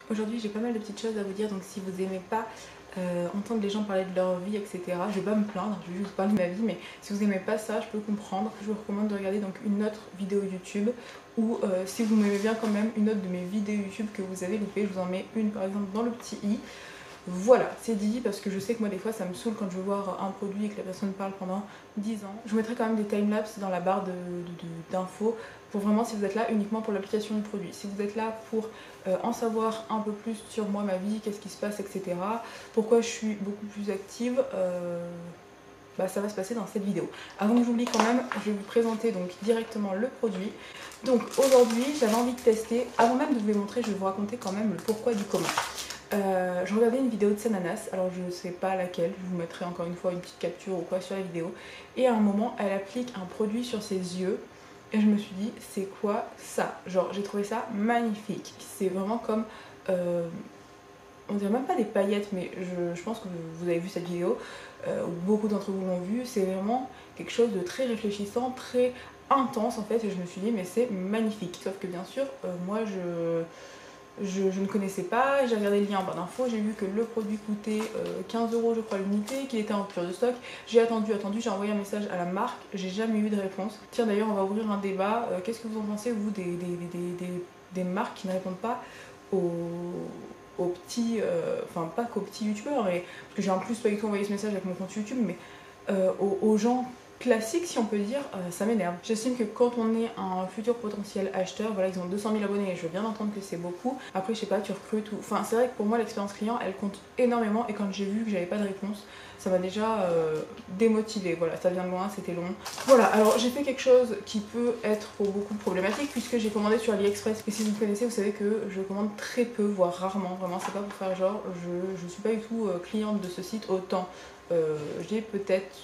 Aujourd'hui j'ai pas mal de petites choses à vous dire, donc si vous aimez pas entendre les gens parler de leur vie, etc. Je vais pas me plaindre, je vais juste parler de ma vie, mais si vous aimez pas ça, je peux comprendre. Je vous recommande de regarder donc une autre vidéo YouTube, ou si vous m'aimez bien quand même, une autre de mes vidéos YouTube que vous avez loupé. Je vous en mets une par exemple dans le petit i. Voilà, c'est dit, parce que je sais que moi des fois ça me saoule quand je veux voir un produit et que la personne parle pendant 10 ans. Je vous mettrai quand même des timelapses dans la barre d'infos pour vraiment, si vous êtes là uniquement pour l'application du produit. Si vous êtes là pour en savoir un peu plus sur moi, ma vie, qu'est-ce qui se passe, etc. Pourquoi je suis beaucoup plus active, ça va se passer dans cette vidéo. Avant que j'oublie quand même, je vais vous présenter donc directement le produit. Donc aujourd'hui j'avais envie de tester, avant même de vous les montrer, je vais vous raconter quand même le pourquoi du comment. Je regardais une vidéo de Sananas, alors je ne sais pas laquelle, je vous mettrai encore une fois une petite capture ou quoi sur la vidéo. Et à un moment, elle applique un produit sur ses yeux et je me suis dit, c'est quoi ça? Genre, j'ai trouvé ça magnifique. C'est vraiment comme, on dirait même pas des paillettes, mais je pense que vous avez vu cette vidéo, beaucoup d'entre vous l'ont vu. C'est vraiment quelque chose de très réfléchissant, très intense en fait, et je me suis dit, mais c'est magnifique. Sauf que bien sûr, moi je ne connaissais pas, j'ai regardé le lien en barre d'infos, j'ai vu que le produit coûtait 15 € je crois l'unité, qu'il était en rupture de stock. J'ai attendu, j'ai envoyé un message à la marque, j'ai jamais eu de réponse. Tiens d'ailleurs on va ouvrir un débat, qu'est-ce que vous en pensez vous des marques qui ne répondent pas aux petits, enfin pas qu'aux petits youtubeurs, mais, parce que j'ai en plus pas du tout envoyé ce message avec mon compte YouTube, mais aux gens classique si on peut dire, ça m'énerve. J'estime que quand on est un futur potentiel acheteur, voilà, ils ont 200 000 abonnés et je veux bien entendre que c'est beaucoup. Après je sais pas, tu recrutes ou... Enfin c'est vrai que pour moi l'expérience client elle compte énormément, et quand j'ai vu que j'avais pas de réponse, ça m'a déjà démotivée. Voilà, ça vient de loin, c'était long. Voilà, alors j'ai fait quelque chose qui peut être pour beaucoup problématique puisque j'ai commandé sur AliExpress. Et si vous me connaissez, vous savez que je commande très peu, voire rarement. Vraiment, c'est pas pour faire genre, je suis pas du tout cliente de ce site. Autant j'ai peut-être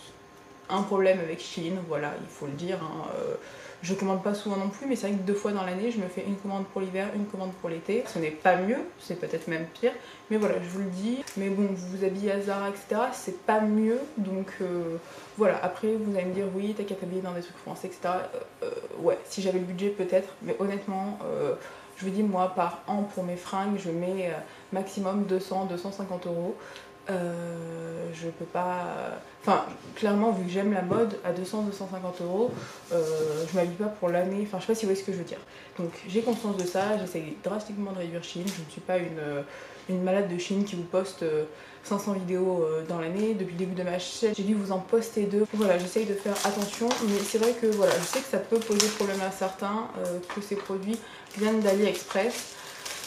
un problème avec Shein, voilà, il faut le dire. Je commande pas souvent non plus, mais c'est vrai que 2 fois dans l'année, je me fais une commande pour l'hiver, une commande pour l'été. Ce n'est pas mieux, c'est peut-être même pire, mais voilà, je vous le dis. Mais bon, vous vous habillez à Zara, etc., c'est pas mieux, donc voilà. Après, vous allez me dire, oui, t'as qu'à t'habiller dans des trucs français, etc. Ouais, si j'avais le budget, peut-être, mais honnêtement, je vous dis, moi, par an, pour mes fringues, je mets maximum 200-250 €. Je peux pas... Enfin, clairement, vu que j'aime la mode, à 200-250 €, je m'habille pas pour l'année. Enfin, je sais pas si vous voyez ce que je veux dire. Donc, j'ai conscience de ça, j'essaye drastiquement de réduire Shein. Je ne suis pas une malade de Shein qui vous poste 500 vidéos dans l'année. Depuis le début de ma chaîne, j'ai dû vous en poster 2. Voilà, j'essaye de faire attention, mais c'est vrai que voilà, je sais que ça peut poser problème à certains, que ces produits viennent d'AliExpress.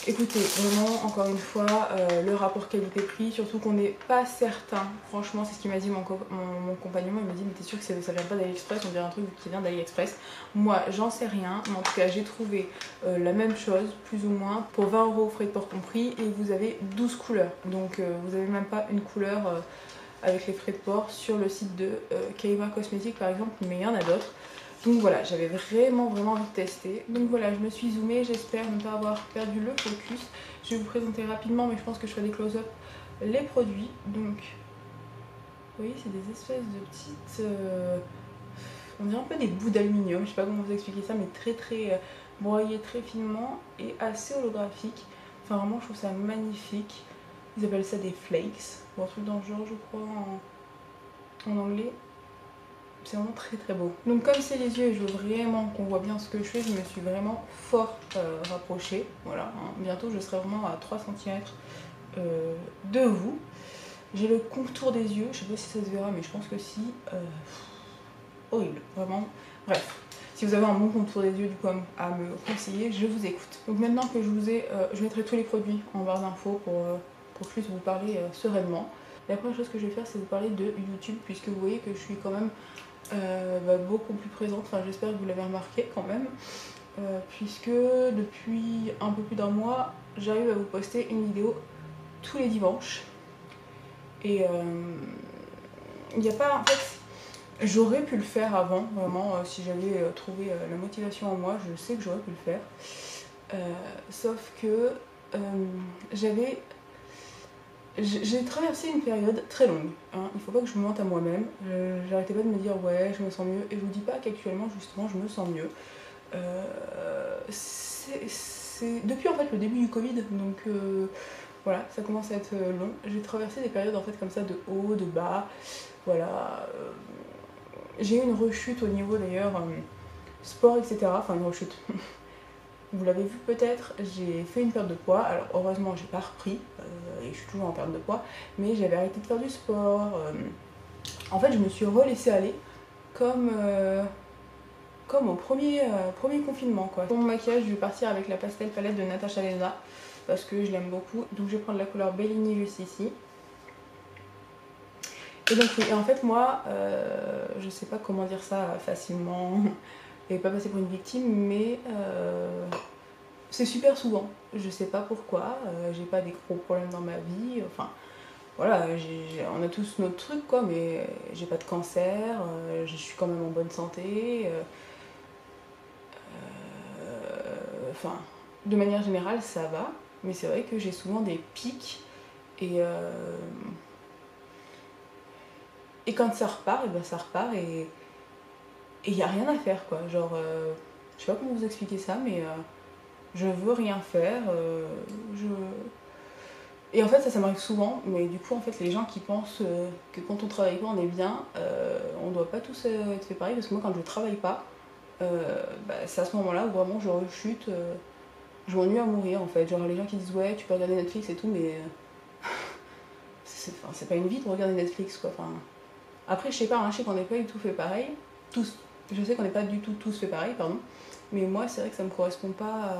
Écoutez, vraiment, encore une fois, le rapport qualité-prix, surtout qu'on n'est pas certain. Franchement, c'est ce qu'il m'a dit mon compagnon. Il m'a dit, mais t'es sûr que ça vient pas d'AliExpress? On dirait un truc qui vient d'AliExpress. Moi, j'en sais rien, mais en tout cas, j'ai trouvé la même chose, plus ou moins, pour 20 € frais de port compris, et vous avez 12 couleurs. Donc, vous n'avez même pas une couleur avec les frais de port sur le site de Kaima Cosmetics, par exemple, mais il y en a d'autres. Donc voilà, j'avais vraiment envie de tester. Donc voilà, je me suis zoomée, j'espère ne pas avoir perdu le focus. Je vais vous présenter rapidement, mais je pense que je ferai des close-up, les produits. Donc, vous voyez, c'est des espèces de petites... on dirait un peu des bouts d'aluminium, je sais pas comment vous expliquer ça, mais très broyés très finement et assez holographique. Enfin vraiment, je trouve ça magnifique. Ils appellent ça des flakes, ou un truc dans le genre, je crois, en anglais. C'est vraiment très beau. Donc comme c'est les yeux et je veux vraiment qu'on voit bien ce que je fais, je me suis vraiment fort rapprochée. Voilà, hein. Bientôt je serai vraiment à 3 cm de vous. J'ai le contour des yeux, je sais pas si ça se verra, mais je pense que si. Horrible, vraiment. Bref, si vous avez un bon contour des yeux du coup à me conseiller, je vous écoute. Donc maintenant que je vous ai, je mettrai tous les produits en barre d'infos pour que je puisse vous parler sereinement. La première chose que je vais faire, c'est vous parler de YouTube, puisque vous voyez que je suis quand même beaucoup plus présente. Enfin, j'espère que vous l'avez remarqué quand même, puisque depuis un peu plus d'un mois, j'arrive à vous poster une vidéo tous les dimanches. Et il n'y a pas... En fait, j'aurais pu le faire avant, vraiment, si j'avais trouvé la motivation en moi, je sais que j'aurais pu le faire. Sauf que j'ai traversé une période très longue, hein. Il faut pas que je me mente à moi-même. J'arrêtais pas de me dire ouais, je me sens mieux, et je vous dis pas qu'actuellement justement je me sens mieux. c'est depuis en fait le début du Covid, donc voilà, ça commence à être long. J'ai traversé des périodes en fait comme ça de haut, de bas, voilà. J'ai eu une rechute au niveau d'ailleurs sport, etc. Enfin une rechute. Vous l'avez vu peut-être, j'ai fait une perte de poids. Alors heureusement j'ai pas repris et je suis toujours en perte de poids, mais j'avais arrêté de faire du sport. En fait je me suis relaissée aller comme au premier confinement quoi. Pour mon maquillage, je vais partir avec la pastel palette de Natasha Denona parce que je l'aime beaucoup. Donc je vais prendre la couleur Bellini juste ici. Et donc oui, et en fait moi, je sais pas comment dire ça facilement et pas passer pour une victime, mais c'est super souvent. Je sais pas pourquoi, j'ai pas des gros problèmes dans ma vie, enfin voilà, on a tous notre truc quoi, mais j'ai pas de cancer, je suis quand même en bonne santé. Enfin, de manière générale, ça va, mais c'est vrai que j'ai souvent des pics et quand ça repart, et ben ça repart et il n'y a rien à faire quoi. Genre, je sais pas comment vous expliquer ça, mais je veux rien faire. Et en fait, ça m'arrive souvent, mais du coup, en fait, les gens qui pensent que quand on travaille pas, on est bien, on doit pas tous être fait pareil, parce que moi, quand je travaille pas, bah, c'est à ce moment-là où vraiment je rechute, je m'ennuie à mourir en fait. Genre, les gens qui disent ouais, tu peux regarder Netflix et tout, mais c'est pas une vie de regarder Netflix quoi. Enfin, après, je sais pas, hein, je sais qu'on n'est pas du tout fait pareil, tous. Je sais qu'on n'est pas du tout tous fait pareil, pardon, mais moi, c'est vrai que ça me correspond pas.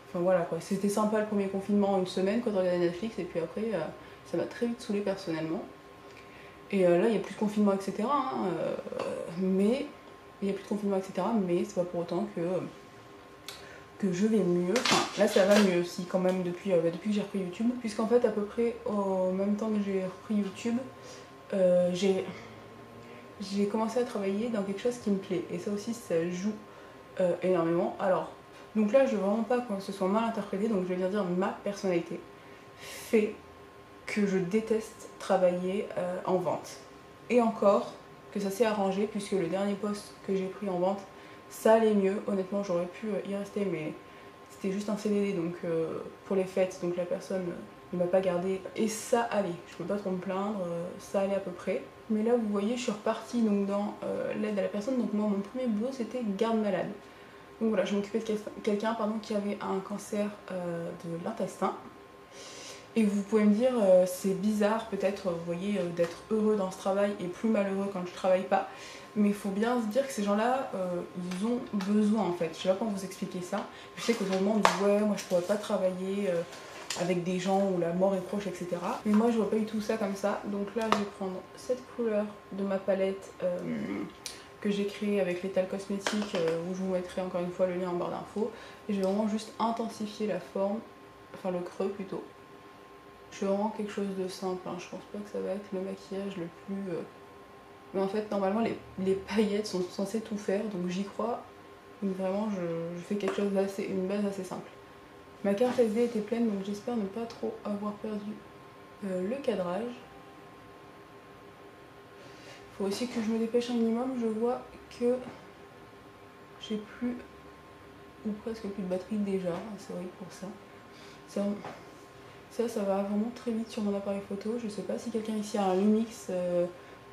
Enfin voilà quoi, c'était sympa le premier confinement, une semaine quand on regardait Netflix, et puis après ça m'a très vite saoulé personnellement. Et là il n'y a plus de confinement, etc. Hein, mais il n'y a plus de confinement, etc. Mais c'est pas pour autant que je vais mieux. Enfin là ça va mieux aussi quand même depuis que j'ai repris YouTube. Puisqu'en fait à peu près au même temps que j'ai repris YouTube, j'ai commencé à travailler dans quelque chose qui me plaît. Et ça aussi ça joue énormément. Alors, donc là, je veux vraiment pas que ce soit mal interprété, donc je vais bien dire ma personnalité fait que je déteste travailler en vente. Et encore, que ça s'est arrangé, puisque le dernier poste que j'ai pris en vente, ça allait mieux. Honnêtement, j'aurais pu y rester, mais c'était juste un CDD, donc pour les fêtes, donc la personne ne m'a pas gardé. Et ça allait, je peux pas trop me plaindre, ça allait à peu près. Mais là, vous voyez, je suis repartie donc, dans l'aide à la personne. Donc moi, mon premier boulot, c'était garde malade. Donc voilà, je m'occupais de quelqu'un qui avait un cancer de l'intestin. Et vous pouvez me dire, c'est bizarre peut-être, vous voyez, d'être heureux dans ce travail et plus malheureux quand je travaille pas. Mais il faut bien se dire que ces gens-là, ils ont besoin en fait. Je sais pas comment vous expliquer ça. Je sais qu'aujourd'hui on dit ouais, moi je pourrais pas travailler avec des gens où la mort est proche, etc. Mais moi je vois pas du tout ça comme ça. Donc là je vais prendre cette couleur de ma palette que j'ai créée avec l'étal cosmétique, où je vous mettrai encore une fois le lien en barre d'infos. Et je vais vraiment juste intensifier la forme, enfin le creux plutôt. Je fais vraiment quelque chose de simple, hein. Je pense pas que ça va être le maquillage le plus... Mais en fait, normalement, les paillettes sont censées tout faire, donc j'y crois. Donc vraiment, je fais quelque chose d'assez... une base assez simple. Ma carte SD était pleine, donc j'espère ne pas trop avoir perdu le cadrage. Faut aussi que je me dépêche un minimum. Je vois que j'ai plus... ou presque plus de batterie déjà. C'est horrible pour ça. Ça va vraiment très vite sur mon appareil photo. Je sais pas si quelqu'un ici a un Lumix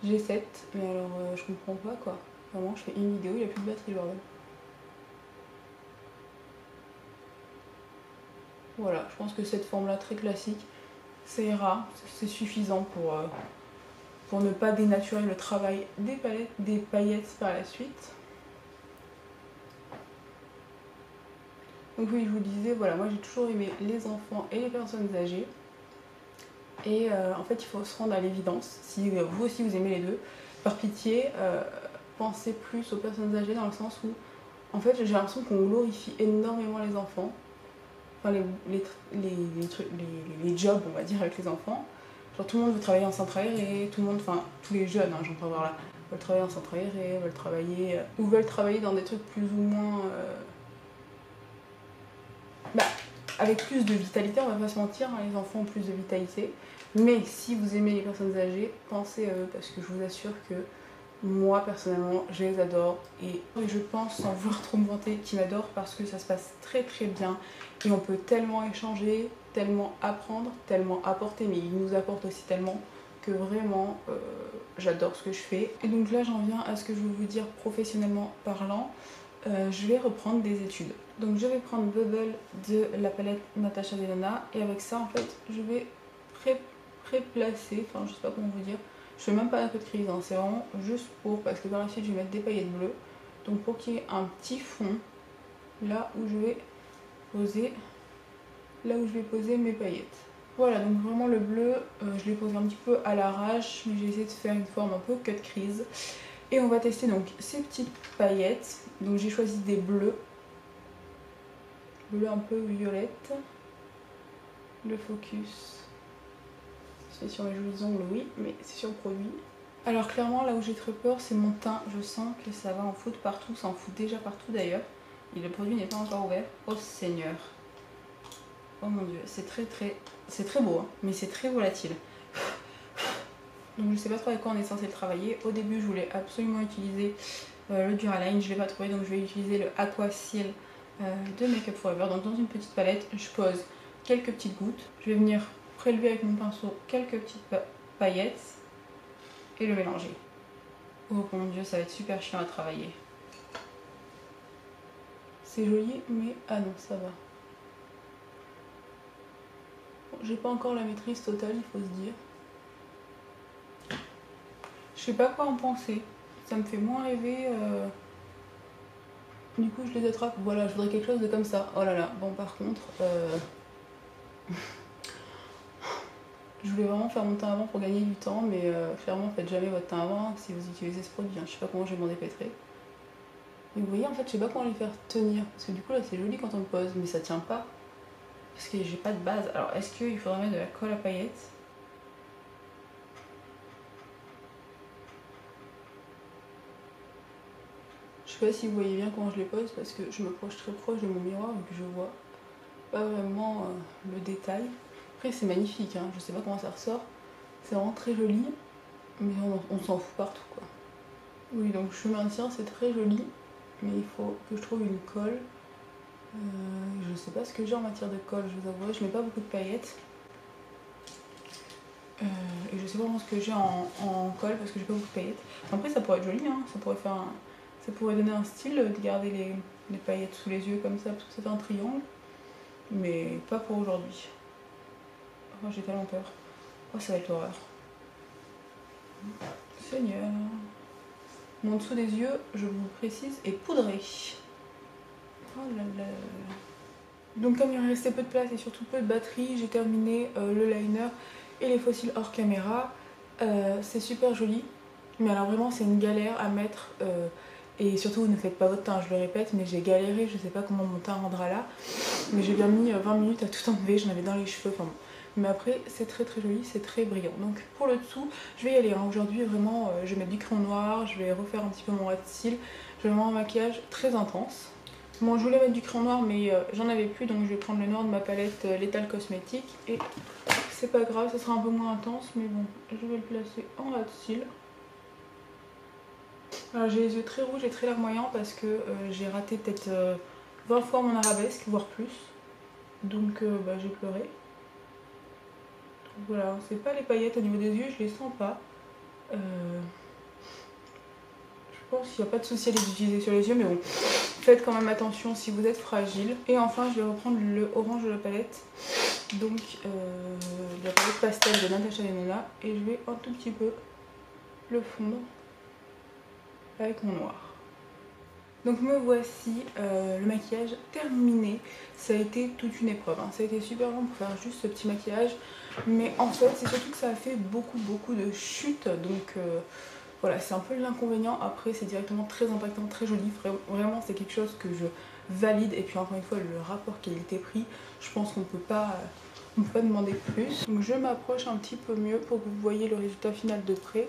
G7, mais alors je comprends pas quoi. Vraiment, je fais une vidéo, il n'y a plus de batterie, le bordel. Voilà, je pense que cette forme-là, très classique, ça ira. C'est suffisant pour ne pas dénaturer le travail des paillettes par la suite. Donc oui, je vous disais, voilà, moi j'ai toujours aimé les enfants et les personnes âgées. Et en fait, il faut se rendre à l'évidence, si vous aussi vous aimez les deux, par pitié, pensez plus aux personnes âgées dans le sens où, en fait, j'ai l'impression qu'on glorifie énormément les enfants, enfin les jobs, on va dire, avec les enfants. Genre tout le monde veut travailler en centre aéré, tout le monde, enfin tous les jeunes, hein, j'entends par là, veulent travailler en centre aéré, veulent travailler, ou veulent travailler dans des trucs plus ou moins... avec plus de vitalité, on va pas se mentir, hein, les enfants ont plus de vitalité. Mais si vous aimez les personnes âgées, pensez à eux, parce que je vous assure que moi personnellement je les adore et je pense, sans vouloir trop me vanter, qu'ils m'adorent parce que ça se passe très très bien et on peut tellement échanger, tellement apprendre, tellement apporter, mais ils nous apportent aussi tellement que vraiment j'adore ce que je fais. Et donc là j'en viens à ce que je veux vous dire professionnellement parlant. Je vais reprendre des études. Donc je vais prendre Bubble de la palette Natasha Denona et avec ça en fait je vais pré-placer, enfin je sais pas comment vous dire, je fais même pas un peu de crise, hein. C'est vraiment juste pour, parce que par la suite je vais mettre des paillettes bleues, donc pour qu'il y ait un petit fond là où je vais poser, mes paillettes. Voilà, donc vraiment le bleu, je l'ai posé un petit peu à l'arrache, mais j'ai essayé de faire une forme un peu cut crease. Et on va tester donc ces petites paillettes. Donc j'ai choisi des bleus un peu violette. Le focus, c'est sur mes jolis ongles, oui, mais c'est sur le produit. Alors clairement, là où j'ai très peur, c'est mon teint. Je sens que ça va en foutre partout, ça en fout déjà partout d'ailleurs. Et le produit n'est pas encore ouvert. Oh Seigneur. Oh mon dieu, c'est très beau, hein, mais c'est très volatile. Donc je sais pas trop avec quoi on est censé le travailler. Au début, je voulais absolument utiliser le Duraline, je l'ai pas trouvé, donc je vais utiliser le Aqua Seal de Make Up For Ever. Donc dans une petite palette, je pose quelques petites gouttes. Je vais venir prélever avec mon pinceau quelques petites paillettes et le mélanger. Oh mon dieu, ça va être super chiant à travailler. C'est joli, mais ah non, ça va. Bon, j'ai pas encore la maîtrise totale, il faut se dire. Je sais pas quoi en penser. Ça me fait moins rêver. Du coup, je les attrape. Voilà, je voudrais quelque chose de comme ça. Oh là là. Bon, par contre, je voulais vraiment faire mon teint avant pour gagner du temps, mais clairement, faites jamais votre teint avant si vous utilisez ce produit. Hein. Je sais pas comment je vais m'en dépêtrer. Et vous voyez, en fait, je sais pas comment les faire tenir. Parce que du coup, là, c'est joli quand on le pose, mais ça tient pas. Parce que j'ai pas de base. Alors, est-ce qu'il faudrait mettre de la colle à paillettes ? Je sais pas si vous voyez bien comment je les pose parce que je m'approche très proche de mon miroir vu que je vois pas vraiment le détail. Après c'est magnifique, hein. Je sais pas comment ça ressort. C'est vraiment très joli, mais on s'en fout partout quoi. Oui, donc je maintiens, c'est très joli, mais il faut que je trouve une colle. Je sais pas ce que j'ai en matière de colle, je vous avoue, je mets pas beaucoup de paillettes. Et je sais pas vraiment ce que j'ai en colle parce que j'ai pas beaucoup de paillettes. Après ça pourrait être joli, hein. Ça pourrait donner un style de garder les paillettes sous les yeux comme ça parce que ça fait un triangle. Mais pas pour aujourd'hui. Oh, j'ai tellement peur. Oh, ça va être l'horreur. Seigneur. Mon dessous des yeux, je vous précise, est poudré. Oh là là. Donc comme il me restait peu de place et surtout peu de batterie, j'ai terminé le liner et les fossiles hors caméra. C'est super joli. Mais alors vraiment c'est une galère à mettre. Et surtout ne faites pas votre teint, je le répète, mais j'ai galéré, je sais pas comment mon teint rendra là. Mais j'ai bien mis 20 minutes à tout enlever, j'en avais dans les cheveux, enfin bon. Mais après c'est très joli, c'est très brillant. Donc pour le dessous, je vais y aller, hein. Aujourd'hui vraiment, je vais mettre du crayon noir, je vais refaire un petit peu mon rat de cils. Je vais vraiment un maquillage très intense. Bon, je voulais mettre du crayon noir mais j'en avais plus, donc je vais prendre le noir de ma palette Lethal Cosmetics. Et c'est pas grave, ça sera un peu moins intense, mais bon, je vais le placer en rat de cils. Alors j'ai les yeux très rouges et très larmoyants parce que j'ai raté peut-être 20 fois mon arabesque, voire plus. Donc j'ai pleuré. Donc, voilà, c'est pas les paillettes au niveau des yeux, je les sens pas. Je pense qu'il n'y a pas de souci à les utiliser sur les yeux, mais bon, faites quand même attention si vous êtes fragile. Et enfin, je vais reprendre le orange de la palette. Donc la palette pastel de Natasha Denona. Et je vais un tout petit peu le fondre avec mon noir. Donc me voici, le maquillage terminé. Ça a été toute une épreuve, hein. Ça a été super long pour faire juste ce petit maquillage. Mais en fait c'est surtout que ça a fait beaucoup de chutes. Donc voilà, c'est un peu l'inconvénient. Après c'est directement très impactant, très joli. Vraiment c'est quelque chose que je valide. Et puis encore une fois le rapport qualité-prix, je pense qu'on peut pas demander plus. Donc je m'approche un petit peu mieux pour que vous voyez le résultat final de près.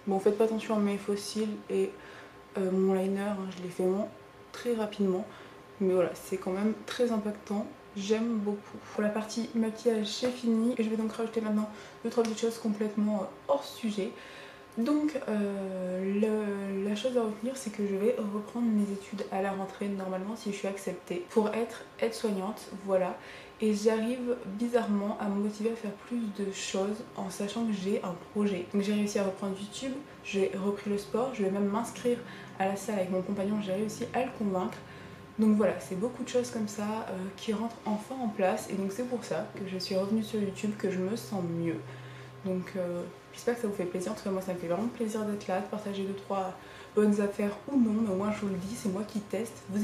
Bon, faites pas attention à mes fossiles et mon liner, hein, je l'ai fait très rapidement. Mais voilà, c'est quand même très impactant. J'aime beaucoup. Pour la partie maquillage, c'est fini. Et je vais donc rajouter maintenant 2-3 petites choses complètement hors sujet. Donc la chose à retenir, c'est que je vais reprendre mes études à la rentrée normalement si je suis acceptée pour être aide-soignante, voilà. Et j'arrive bizarrement à me motiver à faire plus de choses en sachant que j'ai un projet. Donc j'ai réussi à reprendre YouTube, j'ai repris le sport, je vais même m'inscrire à la salle avec mon compagnon, j'ai réussi à le convaincre. Donc voilà, c'est beaucoup de choses comme ça qui rentrent enfin en place et donc c'est pour ça que je suis revenue sur YouTube, que je me sens mieux. Donc j'espère que ça vous fait plaisir, en tout cas moi ça me fait vraiment plaisir d'être là, de partager 2-3 bonnes affaires ou non, mais au moins je vous le dis, c'est moi qui teste, vous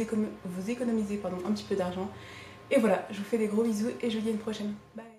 économisez un petit peu d'argent. Et voilà, je vous fais des gros bisous et je vous dis à une prochaine. Bye.